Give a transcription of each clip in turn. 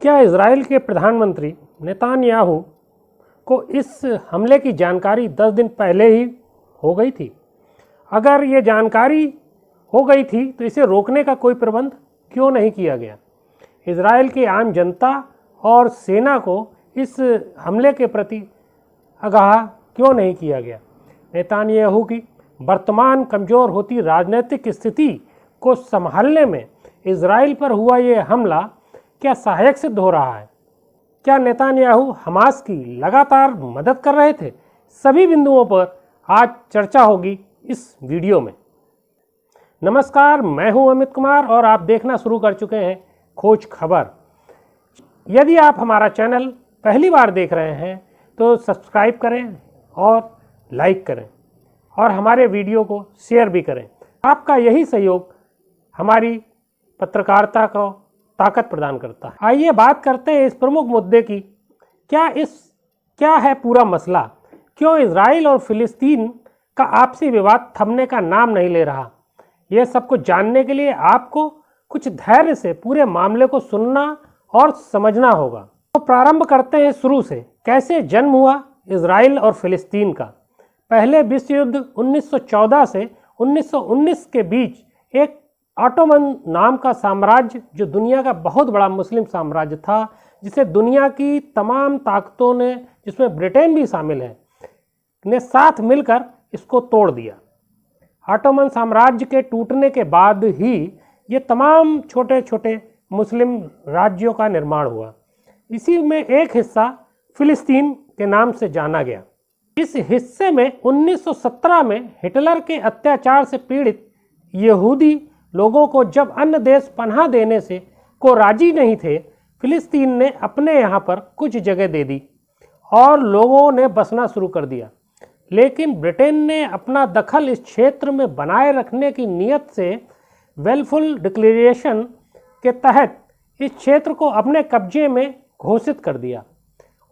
क्या इजराइल के प्रधानमंत्री नेतान्याहू को इस हमले की जानकारी 10 दिन पहले ही हो गई थी? अगर ये जानकारी हो गई थी तो इसे रोकने का कोई प्रबंध क्यों नहीं किया गया? इजराइल की आम जनता और सेना को इस हमले के प्रति आगाह क्यों नहीं किया गया? नेतान्याहू की वर्तमान कमज़ोर होती राजनीतिक स्थिति को संभालने में इजराइल पर हुआ ये हमला क्या सहायक सिद्ध हो रहा है? क्या नेतान्याहू हमास की लगातार मदद कर रहे थे? सभी बिंदुओं पर आज चर्चा होगी इस वीडियो में। नमस्कार, मैं हूं अमित कुमार और आप देखना शुरू कर चुके हैं खोज खबर। यदि आप हमारा चैनल पहली बार देख रहे हैं तो सब्सक्राइब करें और लाइक करें और हमारे वीडियो को शेयर भी करें। आपका यही सहयोग हमारी पत्रकारिता को ताकत प्रदान करता है। आइए बात करते हैं इस प्रमुख मुद्दे की। क्या है पूरा मसला? क्यों इजराइल और फिलिस्तीन का आपसी विवाद थमने का नाम नहीं ले रहा? यह सब कुछ जानने के लिए आपको कुछ धैर्य से पूरे मामले को सुनना और समझना होगा। तो प्रारंभ करते हैं शुरू से। कैसे जन्म हुआ इजराइल और फिलिस्तीन का? पहले विश्व युद्ध 1914 से 1919 के बीच एक ऑटोमन नाम का साम्राज्य, जो दुनिया का बहुत बड़ा मुस्लिम साम्राज्य था, जिसे दुनिया की तमाम ताकतों ने, जिसमें ब्रिटेन भी शामिल है, ने साथ मिलकर इसको तोड़ दिया। ऑटोमन साम्राज्य के टूटने के बाद ही ये तमाम छोटे छोटे मुस्लिम राज्यों का निर्माण हुआ। इसी में एक हिस्सा फिलिस्तीन के नाम से जाना गया। इस हिस्से में 1917 में हिटलर के अत्याचार से पीड़ित यहूदी लोगों को जब अन्य देश पनाह देने से को राजी नहीं थे, फिलिस्तीन ने अपने यहाँ पर कुछ जगह दे दी और लोगों ने बसना शुरू कर दिया। लेकिन ब्रिटेन ने अपना दखल इस क्षेत्र में बनाए रखने की नीयत से वेलफुल डिक्लेरेशन के तहत इस क्षेत्र को अपने कब्जे में घोषित कर दिया।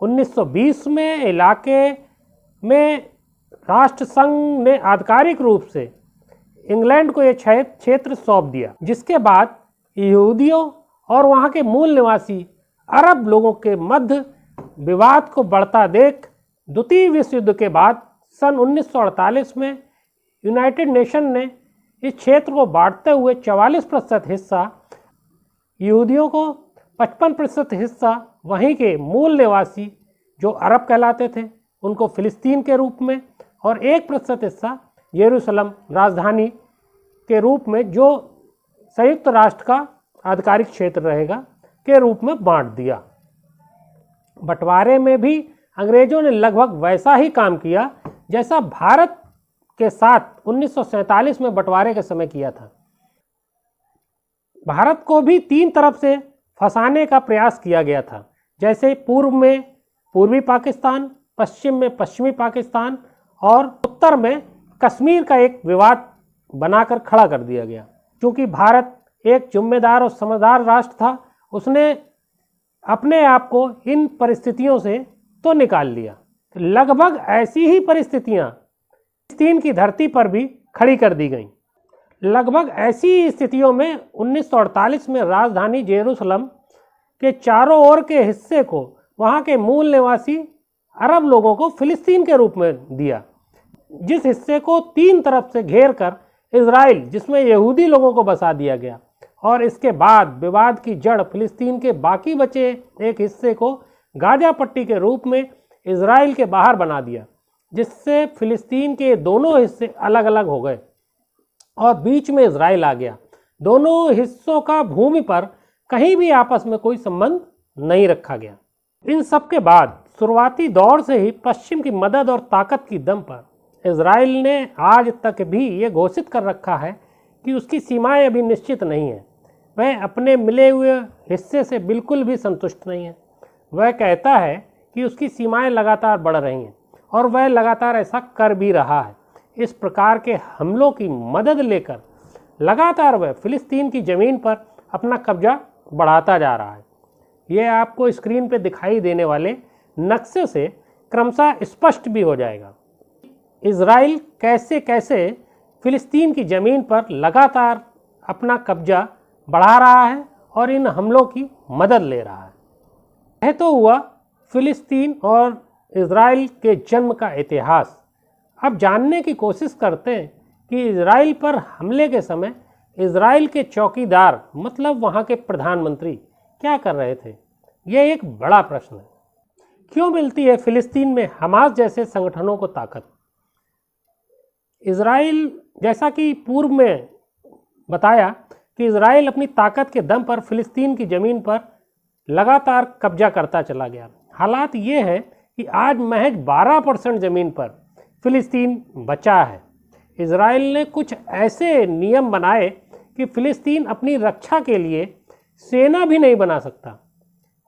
1920 में इलाके में राष्ट्रसंघ ने आधिकारिक रूप से इंग्लैंड को यह क्षेत्र सौंप दिया, जिसके बाद यहूदियों और वहां के मूल निवासी अरब लोगों के मध्य विवाद को बढ़ता देख द्वितीय विश्व युद्ध के बाद सन 1948 में यूनाइटेड नेशन ने इस क्षेत्र को बांटते हुए 44% हिस्सा यहूदियों को, 55% हिस्सा वहीं के मूल निवासी जो अरब कहलाते थे उनको फिलिस्तीन के रूप में, और 1% हिस्सा यरूशलेम राजधानी के रूप में, जो संयुक्त राष्ट्र का आधिकारिक क्षेत्र रहेगा, के रूप में बांट दिया। बंटवारे में भी अंग्रेजों ने लगभग वैसा ही काम किया जैसा भारत के साथ 1947 में बंटवारे के समय किया था। भारत को भी 3 तरफ से फंसाने का प्रयास किया गया था, जैसे पूर्व में पूर्वी पाकिस्तान, पश्चिम में पश्चिमी पाकिस्तान और उत्तर में कश्मीर का एक विवाद बनाकर खड़ा कर दिया गया। क्योंकि भारत एक जिम्मेदार और समझदार राष्ट्र था, उसने अपने आप को इन परिस्थितियों से तो निकाल लिया। लगभग ऐसी ही परिस्थितियां फिलिस्तीन की धरती पर भी खड़ी कर दी गईं। लगभग ऐसी स्थितियों में 1948 में राजधानी यरूशलेम के चारों ओर के हिस्से को वहां के मूल निवासी अरब लोगों को फिलिस्तीन के रूप में दिया, जिस हिस्से को 3 तरफ से घेर कर इजराइल, जिसमें यहूदी लोगों को बसा दिया गया, और इसके बाद विवाद की जड़ फिलिस्तीन के बाकी बचे एक हिस्से को गाजा पट्टी के रूप में इजराइल के बाहर बना दिया, जिससे फिलिस्तीन के दोनों हिस्से अलग अलग हो गए और बीच में इजराइल आ गया। दोनों हिस्सों का भूमि पर कहीं भी आपस में कोई संबंध नहीं रखा गया। इन सब के बाद शुरुआती दौर से ही पश्चिम की मदद और ताकत की दम पर इजराइल ने आज तक भी ये घोषित कर रखा है कि उसकी सीमाएं अभी निश्चित नहीं हैं। वह अपने मिले हुए हिस्से से बिल्कुल भी संतुष्ट नहीं है। वह कहता है कि उसकी सीमाएं लगातार बढ़ रही हैं और वह लगातार ऐसा कर भी रहा है। इस प्रकार के हमलों की मदद लेकर लगातार वह फिलिस्तीन की ज़मीन पर अपना कब्जा बढ़ाता जा रहा है। यह आपको स्क्रीन पर दिखाई देने वाले नक्शे से क्रमशः स्पष्ट भी हो जाएगा। इजराइल कैसे कैसे फिलिस्तीन की ज़मीन पर लगातार अपना कब्जा बढ़ा रहा है और इन हमलों की मदद ले रहा है। यह तो हुआ फिलिस्तीन और इज़राइल के जन्म का इतिहास। अब जानने की कोशिश करते हैं कि इज़राइल पर हमले के समय इज़राइल के चौकीदार मतलब वहाँ के प्रधानमंत्री क्या कर रहे थे। यह एक बड़ा प्रश्न है। क्यों मिलती है फिलिस्तीन में हमास जैसे संगठनों को ताकत? इज़राइल, जैसा कि पूर्व में बताया कि इज़राइल अपनी ताकत के दम पर फिलिस्तीन की ज़मीन पर लगातार कब्जा करता चला गया। हालात ये है कि आज महज 12% ज़मीन पर फिलिस्तीन बचा है। इज़राइल ने कुछ ऐसे नियम बनाए कि फिलिस्तीन अपनी रक्षा के लिए सेना भी नहीं बना सकता,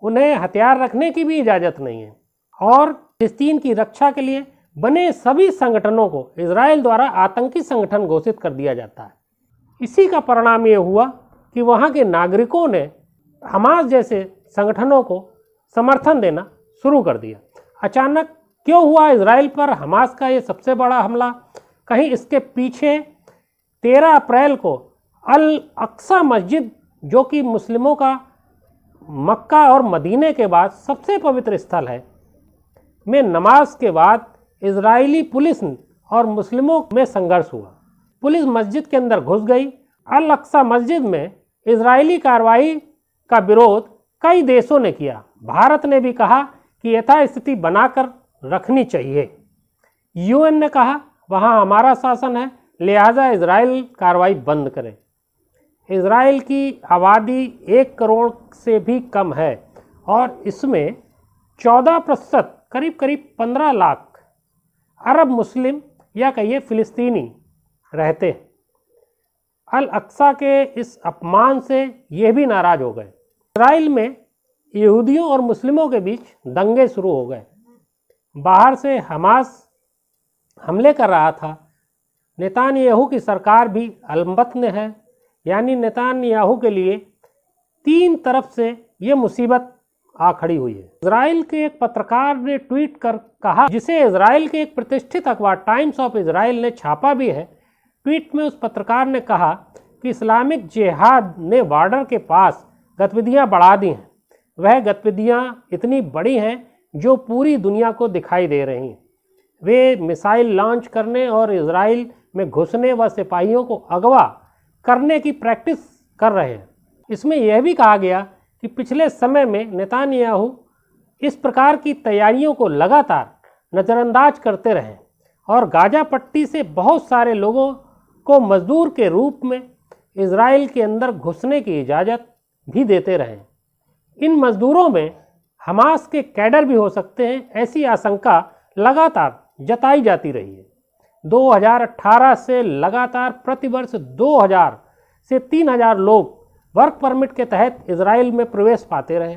उन्हें हथियार रखने की भी इजाज़त नहीं है, और फिलिस्तीन की रक्षा के लिए बने सभी संगठनों को इज़राइल द्वारा आतंकी संगठन घोषित कर दिया जाता है। इसी का परिणाम ये हुआ कि वहाँ के नागरिकों ने हमास जैसे संगठनों को समर्थन देना शुरू कर दिया। अचानक क्यों हुआ इज़राइल पर हमास का ये सबसे बड़ा हमला? कहीं इसके पीछे 13 अप्रैल को अल अक्सा मस्जिद, जो कि मुस्लिमों का मक्का और मदीने के बाद सबसे पवित्र स्थल है, में नमाज के बाद इजरायली पुलिस और मुस्लिमों में संघर्ष हुआ। पुलिस मस्जिद के अंदर घुस गई। अल अक्सा मस्जिद में इजरायली कार्रवाई का विरोध कई देशों ने किया। भारत ने भी कहा कि यथास्थिति बनाकर रखनी चाहिए। यूएन ने कहा वहाँ हमारा शासन है, लिहाजा इजराइल कार्रवाई बंद करे। इजराइल की आबादी 1 करोड़ से भी कम है और इसमें 14% करीब 15 लाख अरब मुस्लिम या कहिए फिलिस्तीनी रहते हैं। अल अक्सा के इस अपमान से ये भी नाराज हो गए। इजराइल में यहूदियों और मुस्लिमों के बीच दंगे शुरू हो गए। बाहर से हमास हमले कर रहा था। नेतान्याहू की सरकार भी अलमबत्न है, यानी नेतान्याहू के लिए 3 तरफ से ये मुसीबत आ खड़ी हुई है। इजराइल के एक पत्रकार ने ट्वीट कर कहा, जिसे इजराइल के एक प्रतिष्ठित अखबार टाइम्स ऑफ इजराइल ने छापा भी है। ट्वीट में उस पत्रकार ने कहा कि इस्लामिक जिहाद ने बॉर्डर के पास गतिविधियां बढ़ा दी हैं। वह गतिविधियां इतनी बड़ी हैं जो पूरी दुनिया को दिखाई दे रही हैं। वे मिसाइल लॉन्च करने और इजराइल में घुसने व सिपाहियों को अगवा करने की प्रैक्टिस कर रहे हैं। इसमें यह भी कहा गया कि पिछले समय में नेतान्याहू इस प्रकार की तैयारियों को लगातार नज़रअंदाज करते रहे और गाजा पट्टी से बहुत सारे लोगों को मजदूर के रूप में इजराइल के अंदर घुसने की इजाज़त भी देते रहे। इन मजदूरों में हमास के कैडर भी हो सकते हैं, ऐसी आशंका लगातार जताई जाती रही है। 2018 से लगातार प्रतिवर्ष 2000 से 3000 लोग वर्क परमिट के तहत इजराइल में प्रवेश पाते रहे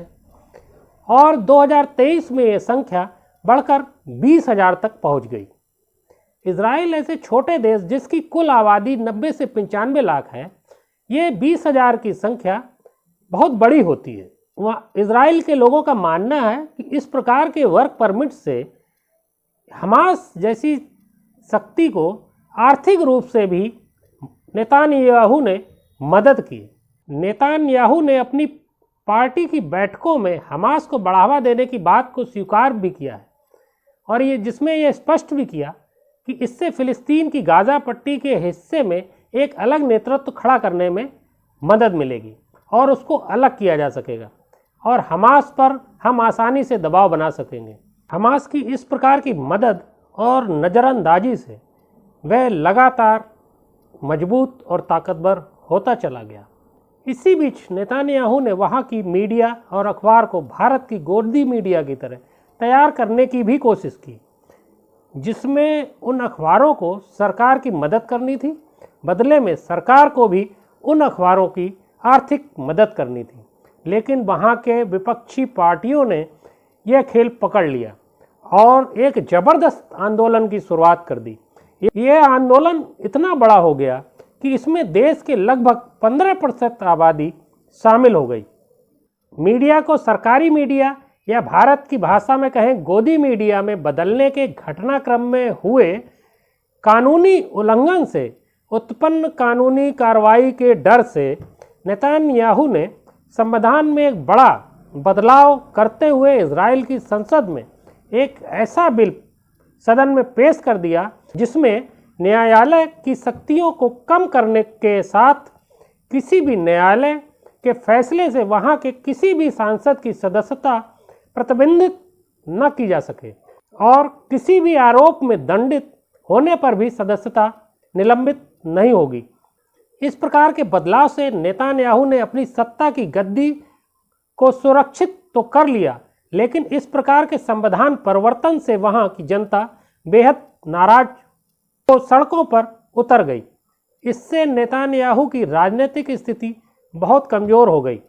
और 2023 में ये संख्या बढ़कर 20,000 तक पहुंच गई। इजराइल ऐसे छोटे देश जिसकी कुल आबादी 90 से 95 लाख है, ये 20,000 की संख्या बहुत बड़ी होती है। वहाँ इजराइल के लोगों का मानना है कि इस प्रकार के वर्क परमिट से हमास जैसी शक्ति को आर्थिक रूप से भी नेतान्याहू ने मदद की। नेतान्याहू ने अपनी पार्टी की बैठकों में हमास को बढ़ावा देने की बात को स्वीकार भी किया है और ये जिसमें यह स्पष्ट भी किया कि इससे फिलिस्तीन की गाजा पट्टी के हिस्से में एक अलग नेतृत्व खड़ा करने में मदद मिलेगी और उसको अलग किया जा सकेगा और हमास पर हम आसानी से दबाव बना सकेंगे। हमास की इस प्रकार की मदद और नज़रअंदाजी से वह लगातार मजबूत और ताकतवर होता चला गया। इसी बीच नेतान्याहू ने वहाँ की मीडिया और अखबार को भारत की गोदी मीडिया की तरह तैयार करने की भी कोशिश की, जिसमें उन अखबारों को सरकार की मदद करनी थी, बदले में सरकार को भी उन अखबारों की आर्थिक मदद करनी थी। लेकिन वहाँ के विपक्षी पार्टियों ने यह खेल पकड़ लिया और एक ज़बरदस्त आंदोलन की शुरुआत कर दी। यह आंदोलन इतना बड़ा हो गया कि इसमें देश के लगभग 15% आबादी शामिल हो गई। मीडिया को सरकारी मीडिया या भारत की भाषा में कहें गोदी मीडिया में बदलने के घटनाक्रम में हुए कानूनी उल्लंघन से उत्पन्न कानूनी कार्रवाई के डर से नेतान्याहू ने संविधान में एक बड़ा बदलाव करते हुए इजराइल की संसद में एक ऐसा बिल सदन में पेश कर दिया जिसमें न्यायालय की शक्तियों को कम करने के साथ किसी भी न्यायालय के फैसले से वहां के किसी भी सांसद की सदस्यता प्रतिबंधित न की जा सके और किसी भी आरोप में दंडित होने पर भी सदस्यता निलंबित नहीं होगी। इस प्रकार के बदलाव से नेतान्याहू ने अपनी सत्ता की गद्दी को सुरक्षित तो कर लिया, लेकिन इस प्रकार के संविधान परिवर्तन से वहां की जनता बेहद नाराज तो सड़कों पर उतर गई। इससे नेतान्याहू की राजनीतिक स्थिति बहुत कमज़ोर हो गई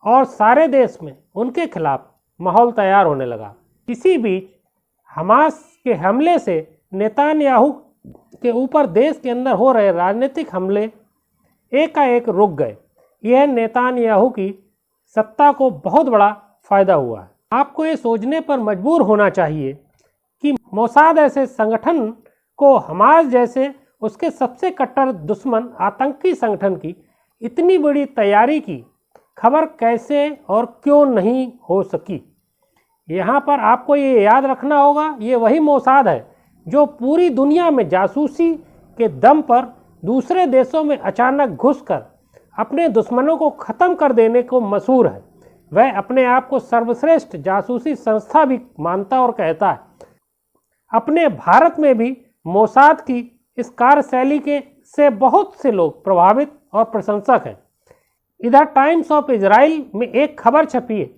और सारे देश में उनके खिलाफ माहौल तैयार होने लगा। इसी बीच हमास के हमले से नेतान्याहू के ऊपर देश के अंदर हो रहे राजनीतिक हमले एकाएक रुक गए। यह नेतान्याहू की सत्ता को बहुत बड़ा फायदा हुआ है। आपको ये सोचने पर मजबूर होना चाहिए कि मोसाद ऐसे संगठन को हमास जैसे उसके सबसे कट्टर दुश्मन आतंकी संगठन की इतनी बड़ी तैयारी की खबर कैसे और क्यों नहीं हो सकी। यहाँ पर आपको ये याद रखना होगा, ये वही मोसाद है जो पूरी दुनिया में जासूसी के दम पर दूसरे देशों में अचानक घुसकर अपने दुश्मनों को ख़त्म कर देने को मशहूर है। वह अपने आप को सर्वश्रेष्ठ जासूसी संस्था भी मानता और कहता है। अपने भारत में भी मोसाद की इस कार्यशैली से बहुत से लोग प्रभावित और प्रशंसक हैं। इधर टाइम्स ऑफ इजराइल में एक खबर छपी है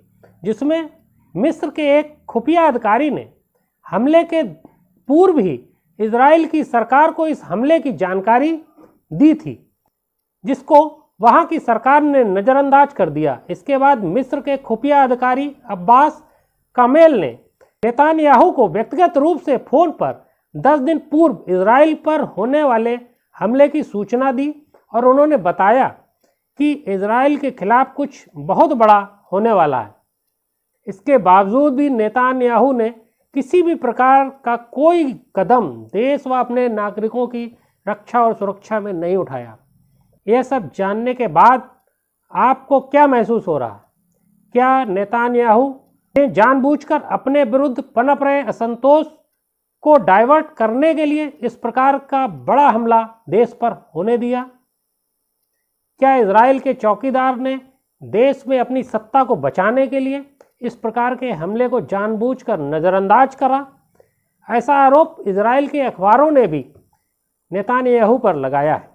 जिसमें मिस्र के एक खुफिया अधिकारी ने हमले के पूर्व ही इजराइल की सरकार को इस हमले की जानकारी दी थी, जिसको वहां की सरकार ने नज़रअंदाज कर दिया। इसके बाद मिस्र के खुफिया अधिकारी अब्बास कामेल ने नेतान्याहू को व्यक्तिगत रूप से फ़ोन पर 10 दिन पूर्व इजराइल पर होने वाले हमले की सूचना दी और उन्होंने बताया कि इजराइल के खिलाफ कुछ बहुत बड़ा होने वाला है। इसके बावजूद भी नेतान्याहू ने किसी भी प्रकार का कोई कदम देश व अपने नागरिकों की रक्षा और सुरक्षा में नहीं उठाया। यह सब जानने के बाद आपको क्या महसूस हो रहा? क्या नेतान्याहू ने जानबूझकर अपने विरुद्ध पनप रहे असंतोष को डाइवर्ट करने के लिए इस प्रकार का बड़ा हमला देश पर होने दिया? क्या इजराइल के चौकीदार ने देश में अपनी सत्ता को बचाने के लिए इस प्रकार के हमले को जानबूझकर नज़रअंदाज करा? ऐसा आरोप इजराइल के अखबारों ने भी नेतान्याहू पर लगाया है।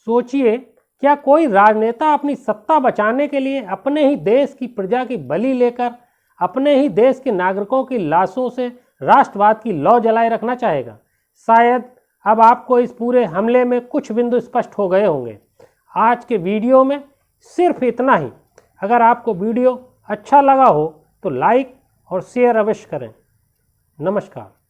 सोचिए, क्या कोई राजनेता अपनी सत्ता बचाने के लिए अपने ही देश की प्रजा की बलि लेकर अपने ही देश के नागरिकों की लाशों से राष्ट्रवाद की लौ जलाए रखना चाहेगा? शायद अब आपको इस पूरे हमले में कुछ बिंदु स्पष्ट हो गए होंगे। आज के वीडियो में सिर्फ इतना ही। अगर आपको वीडियो अच्छा लगा हो तो लाइक और शेयर अवश्य करें। नमस्कार।